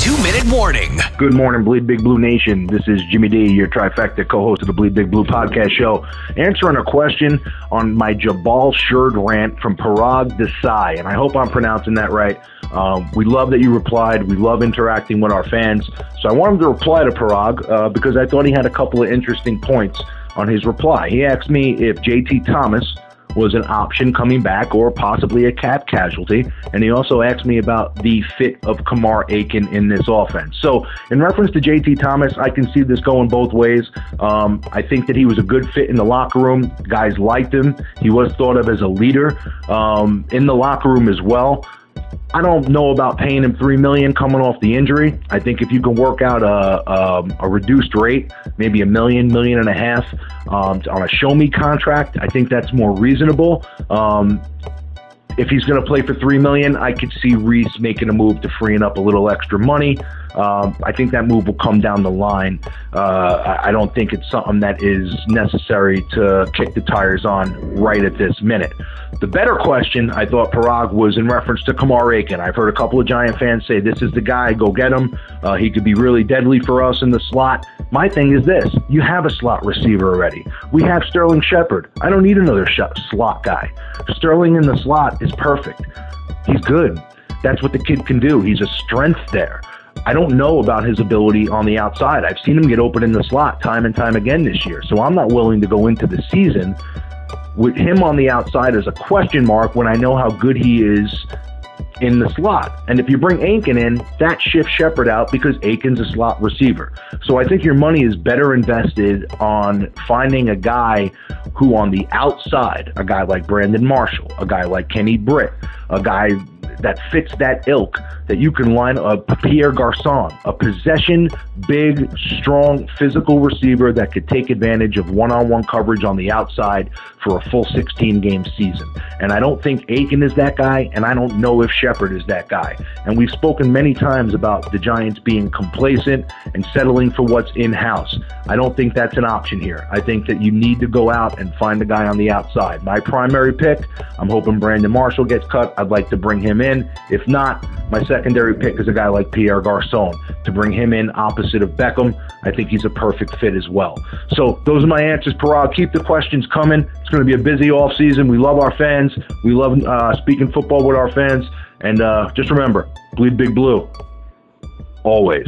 2-minute warning. Good morning, Bleed Big Blue Nation. This is Jimmy D, your trifecta co-host of the Bleed Big Blue podcast show, answering a question on my Jabal Shurd rant from Parag Desai, and I hope I'm pronouncing that right. We love that you replied. We love interacting with our fans. So I wanted to reply to Parag because I thought he had a couple of interesting points on his reply. He asked me if JT Thomas was an option coming back or possibly a cap casualty. And he also asked me about the fit of Kamar Aiken in this offense. So in reference to JT Thomas, I can see this going both ways. I think that he was a good fit in the locker room. Guys liked him. He was thought of as a leader in the locker room as well. I don't know about paying him $3 million coming off the injury. I think if you can work out a reduced rate, maybe $1 million, $1.5 million on a show me contract, I think that's more reasonable. If he's going to play for $3 million, I could see Reese making a move to freeing up a little extra money. I think that move will come down the line. I don't think it's something that is necessary to kick the tires on right at this minute. The better question, I thought, Parag, was in reference to Kamar Aiken. I've heard a couple of Giant fans say, this is the guy, go get him. He could be really deadly for us in the slot. My thing is this, you have a slot receiver already. We have Sterling Shepard. I don't need another slot guy. Sterling in the slot is perfect. He's good. That's what the kid can do. He's a strength there. I don't know about his ability on the outside. I've seen him get open in the slot time and time again this year, so I'm not willing to go into the season with him on the outside as a question mark when I know how good he is in the slot. And if you bring Aiken in, that shifts Shepard out because Aiken's a slot receiver. So I think your money is better invested on finding a guy who on the outside, a guy like Brandon Marshall, a guy like Kenny Britt, a guy that fits that ilk, that you can line up Pierre Garçon, a possession, big, strong, physical receiver that could take advantage of one-on-one coverage on the outside for a full 16-game season. And I don't think Aiken is that guy, and I don't know if Shepard is that guy. And we've spoken many times about the Giants being complacent and settling for what's in-house. I don't think that's an option here. I think that you need to go out and find a guy on the outside. My primary pick, I'm hoping Brandon Marshall gets cut. I'd like to bring him in. If not, my secondary pick is a guy like Pierre Garçon to bring him in opposite of Beckham. I think he's a perfect fit as well. So those are my answers, Parag. Keep the questions coming. It's going to be a busy off season. We love our fans. We love speaking football with our fans. And just remember, bleed big blue. Always.